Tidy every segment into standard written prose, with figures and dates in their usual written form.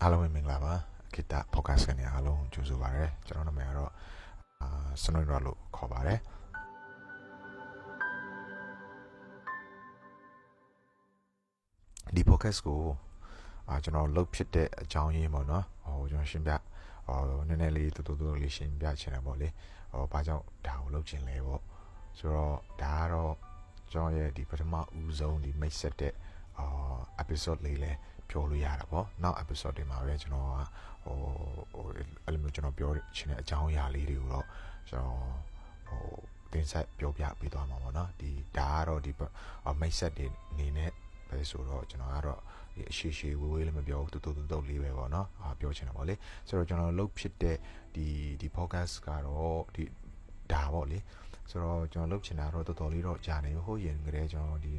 အားလုံးပဲမင်္ဂလာပါခေတ္တ podcast ကနေအားလုံးကြိုဆိုပါရစေကျွန်တော်နာမည်ကတော့စနွေရလို့ခေါ်ပါတယ်ဒီ podcast ကိုကျွန်တော်လုပ်ဖြစ်တဲ့အကြောင်းရင်းပေါ့နော်ကျွန်တော်ရှင်းပြနည်းနည်းလေးတူလေးရှင်းပြချင်တယ်ပေါ့လေဘာကြောင့်ဒါကိုလုပ်ချင်လဲပေါ့ဆိုတော့ဒါကတော့ကျွန်တော်ရဲ့ဒီပထမဦးဆုံးဒီမိတ်ဆက်တဲ့episode လေးလဲပြောလို့ရတာပေါ့နောက် episode တွေမှာပဲကျွန်တော်အဲ့လိုမျိုးကျွန်တော်ပြောချင်တဲ့အကြောင်းအရာလေးတွေကိုတော့ကျွန်တော်တင်ဆက်ပြောပြပေးသွားမှာပေါ့နော်ဒီဒါကတော့ဒီမိတ်ဆက်တွေအနေနဲ့ပဲဆိုတော့ကျွန်တော်ကတော့ဒီအရှိဝေးလေးမပြောတူလေးပဲပေါ့နော်ပြောချင်တာပေါ့လေဆိုတော့ကျွန်တော်လုပ်ဖြစ်တဲ့ဒီ podcast ကတော့ဒီဒါပေါ့လေဆိုတော့ကျွန်တော်လုပ်ချင်တာတော့တော်တော်လေးတော့ကြာနေဟိုရင်ကလေးကျွန်တော်ဒီ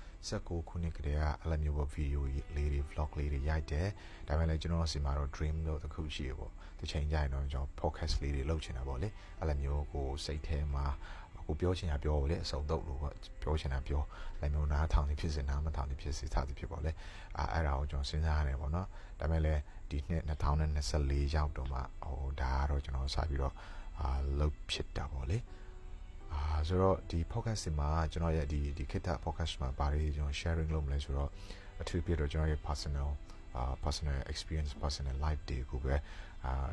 2019ခုနှစ်ကတည်းကအဲ့လိုမျိုးဗီဒီယိုလေးတွေ vlog လေးတွေရိုက်တယ်ဒါပေမဲ့လည်းကျွန်တော်စီမှာတော့ dream လို့တစ်ခုရှိရပေါ့တစ်ချိန်ကျရင်တော့ကျွန်တော် podcast လေးတွေလုပ်ချင်တာပေါ့လေအဲ့လိုမျိုးကိုစိတ်ထဲမှာကိုပြောချင်တာပြောလေအစုံတော့လို့ပေါ့ပြောချင်တာပြောအဲ့မျိုးနားထောင်နေဖြစ်စနားမထောင်နေဖြစ်စီစသည်ဖြစ်ပေါ့လေအဲ့ဒါကိုကျွန်တော်စဉ်းစားရတယ်ပေါ့နော်ဒါပေမဲ့လည်းဒီနှစ်2024ရောက်တော့မှဒါကတော့ကျွန်တော်စပြီးတော့လုပ်ဖြစ်တာပေါ့လေဆိုတော့ဒီ podcast မှာကျွန်တော်ရဲ့ဒီခေတ် podcast မှာဘာတွေကျွန်တော် sharing လုပ်မလဲဆိုတော့အထူးဖြစ်တော့ကျွန်တော်ရဲ့ personal experience personal life တွေကိုပဲ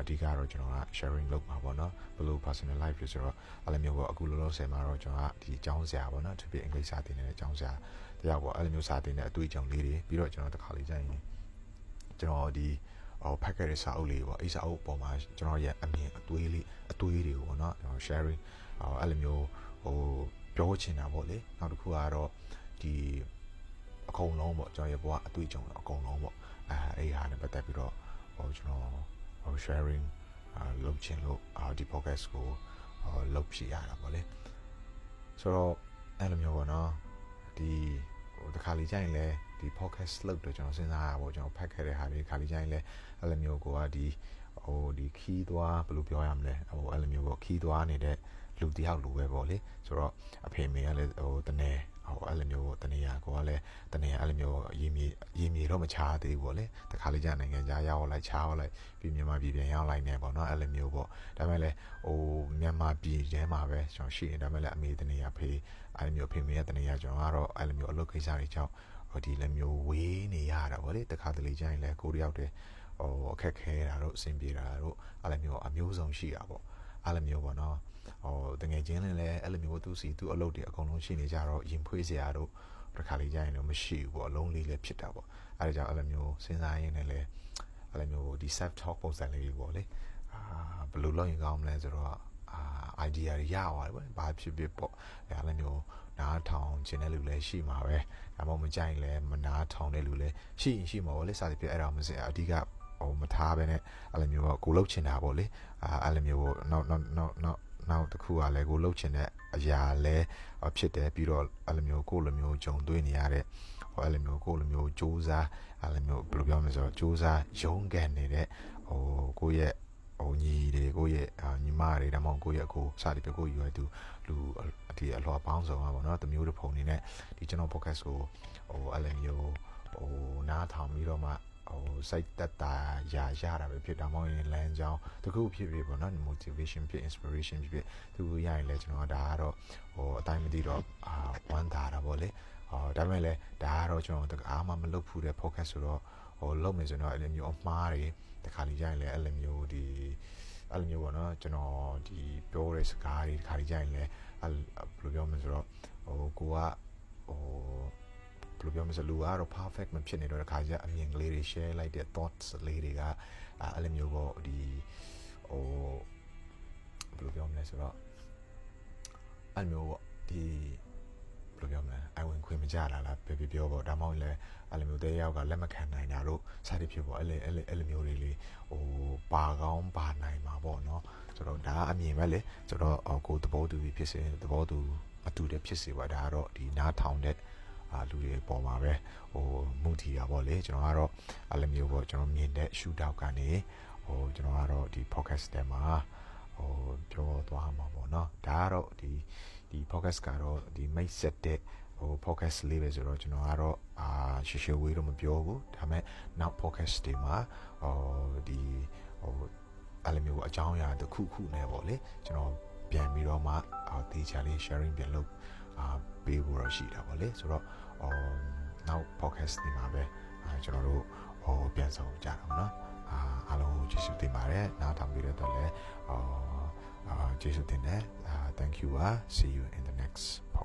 အဓိကတော့ကျွန်တော်က sharing လုပ်မှာပေါ့နော်ဘယ်လို personal life လို့ဆိုတော့အဲ့လိုမျိုးပေါ့အခုလောလောဆယ်မှာတော့ကျွန်တော်ကဒီအကြောင်းဆရာပေါ့နော်အထူးဖြစ်အင်္ဂလိပ်စာသင်နေတဲ့အကြောင်းဆရာတရားပေါ့အဲ့လိုမျိုးစာသင်တဲ့အတွေ့အကြုံလေးတွေပြီးတော့ကျွန်တော်တစ်ခါလေးကြာရင်ကျွန်တော်ဒီဖတ်ခဲ့တဲ့စာအုပ်လေးပေါ့အဲ့စာအုပ်ပေါ်မှာကျွန်တော်ရဲ့အမြင်အတွေးတွေကိုပေါ့နော်ကျွန်တော် sharing အဲ့လိုမျိုးပြောချင်တာပေါ့လေနောက်တစ်ခုကတော့ဒီအကုန်လုံးပေါ့ကျွန်တော်ရဲ့ဘဝအတွေ့အကြုံအကုန်လုံးပေါ့အဲ့ဟာနဲ့ပတ်သက်ပြီးတော့ကျွန်တော်sharing လုပ်ချင်လို့ဒီ podcast ကိုလုပ်ဖြစ်ရတာပေါ့လေဆိုတော့အဲ့လိုမျိုးပေါ့နော်ဒီတခါလေးကြာရင်လည်းဒီ podcast လုပ်တော့ကျွန်တော်စဉ်းစားရပါကျွန်တော်ဖတ်ခဲ့တဲ့ဟာတွေခါလေးကြာရင်လည်းအဲ့လိုမျိုးကိုကဒီခီးသွားဘယ်လိုပြောရမလဲအဲ့လိုမျိုးပေါ့ခီးသွားနေတဲ့လူတယောက်လိုပဲပေါ့လေဆိုတော့အဖေမေကလည်းတနေ့အဲ့လိုမျိုးတနေရာကိုကလည်းတနေရာအဲ့လိုမျိုးရေမြေတော့မချသေးဘူးပေါ့လေတခါလေးကြာနိုင်ငံခြားရောက်လိုက်ချားလိုက်ပြီးမြန်မာပြည်ပြန်ရောက်လိုက်နေပေါ့နော်အဲ့လိုမျိုးပေါ့ဒါပေမဲ့လည်းမြန်မာပြည်ထဲမှာပဲကျွန်တော်ရှိနေဒါပေမဲ့လည်းအမေတနေရာဖေးအဲ့လိုမျိုးဖေမေရဲ့တနေရာကျွန်တော်ကတော့အဲ့လိုမျိုးအလုပ်ကိစ္စတွေကြောင့်ဒီလိုမျိုးဝေးနေရတာပေါ့လေတခါတလေကြာရင်လည်းကိုတယောက်တည်းအခက်ခဲတာတို့အဆင်ပြေတာတို့အဲ့လိုမျိုးအမျိုးစုံရှိတာပေါ့အဲ့လိုမျိုးပေါ့နော်တကယ်ချင်းလည်းအဲ့လိုမျိုးသူအလုပ်တွေအကုန်လုံးရှိနေကြတော့ရင်ဖွေးစရာတို့တစ်ခါလေးကြာရင်တော့မရှိဘူးပေါ့အလုံးလေးလည်းဖြစ်တာပေါ့အဲ့ဒါကြောင့်အဲ့လိုမျိုးစဉ်းစားရင်းနဲ့လည်းအဲ့လိုမျိုးဒီ self talk ပုံစံလေးပေါ့လေဘယ်လိုလုပ်ရင်ကောင်းမလဲဆိုတော့idea တွေရပါတယ်ပေါ့ဘာဖြစ်ပေါ့အဲ့လိုမျိုးနားထောင်ခြင်းတဲ့လူလည်းရှိမှာပဲဒါမှမဟုတ်မကြိုက်လည်းမနားထောင်တဲ့လူလည်းရှိမှာပေါ့လေစသဖြင့်အဲ့ဒါမစင်အဓိကမထားပဲနဲ့အဲ့လိုမျိုးကိုလှုပ်ချင်တာပေါ့လေအဲ့လိုမျိုးနောက်တစ်ခုကလည်းကိုလှုပ်ချင်တဲ့အရာလည်းဖြစ်တယ်ပြီးတော့အဲ့လိုမျိုးကိုလိုမျိုးဂျုံသွင်းနေရတဲ့အဲ့လိုမျိုးကိုလိုမျိုးစူးစမ်းအဲ့လိုမျိုးဘယ်လိုပြောမလဲဆိုတော့စူးစမ်းရုန်းကန်နေတဲ့ကိုယ့်ရဲ့ညီတွေကိုယ့်ရဲ့ညီမတွေဒါမှမဟုတ်ကိုယ့်ရဲ့ကိုစသည်ဖြင့်ကိုယ့်ရွယ်သူလူဒီအလှော်ပေါင်းစုံပါပေါ့နော်တမျိုးတစ်ဖုံနေနဲ့ဒီကျွန်တော် podcast ကိုအဲ့လိုမျိုးနားထောင်ပြီးတော့မှစိတ်သက်သာရတာပဲဖြစ်ဒါမှမဟုတ်ရင်လမ်းကြောင်းတခုဖြစ်ပေါ့နော် motivation ဖြစ် inspiration ဖြစ်သူရရင်လည်းကျွန်တော်ဒါကတော့အတိုင်းမသိတော့ဝမ်းသာတာပေါ့လေဒါပေမဲ့လည်းဒါကတော့ကျွန်တော်တအားမှမလုပ်ဘူးတဲ့ podcast ဆိုတော့လုပ်မယ်ဆိုတော့အဲ့လိုမျိုးအမှားတွေတခါလေးကြာရင်လည်းအဲ့လိုမျိုးအဲ့လိုမျိုးပေါ့နော်ကျွန်တော်ဒီပြောတဲ့စကားတွေတခါလေးကြာရင်လည်းဘယ်လိုပြောမလဲဆိုတော့ကိုကဘယ်လိုပြောမလဲဆိုလူကတော့ perfect မဖြစ်နေတော့တခါကျအမြင်ကလေးတွေ share လိုက်တဲ့ thoughts လေးတွေကအဲ့လိုမျိုးပေါ့ဒီဘယ်လိုပြောမလဲဆိုတော့အဲ့လိုမျိုးပေါ့ဒီဘယ်လိုပြောမလဲအဝင်ခွင့်မကြတာလားပြောပေါ့ဒါမှမဟုတ်လည်းအဲ့လိုမျိုးတဲရောက်ကလက်မခံနိုင်တာတို့စသည်ဖြစ်ပေါ့အဲ့လိုမျိုးတွေလေပါကောင်းပါနိုင်မှာပေါ့နော်ဆိုတော့ဒါအမြင်ပဲလေဆိုတော့ကိုသဘောတူပြီးဖြစ်စေသဘောတူမတူတဲ့ဖြစ်စေပါဒါကတော့ဒီနားထောင်တဲ့လူတွေပေါ်မှာပဲမူတည်တာပေါ့လေကျွန်တော်ကတော့အဲ့လိုမျိုးပေါ့ကျွန်တော်မြင်တဲ့ shoot out ကနေကျွန်တော်ကတော့ဒီ podcast ထဲမှာပြောသွားမှာပေါ့နော်ဒါကတော့ဒီ podcast ကတော့ဒီမိတ်ဆက်တဲ့ podcast လေးပဲဆိုတော့ကျွန်တော်ကတော့ရှေ့ရှေ့ဝေးတော့မပြောဘူးဒါပေမဲ့နောက် podcast တွေမှာဒီအဲ့လိုမျိုးအကြောင်းအရာတစ်ခုနဲ့ပေါ့လေကျွန်တော်ပြန်ပြီးတော့မှတေချာလေး sharing ပြန်လုပ်ပေးဖို့ရရှိတာပေါ့လေဆိုတော့နောက် podcast တွေမှာပဲကျွန်တော်တို့ပြန်ဆောင်ကြတာပေါ့နော်အားလုံးကျေးဇူးတင်ပါတယ်နားထောင်ပြီးတော့လည်းကျေးဇူးတင်တယ်thank you see you in the next podcast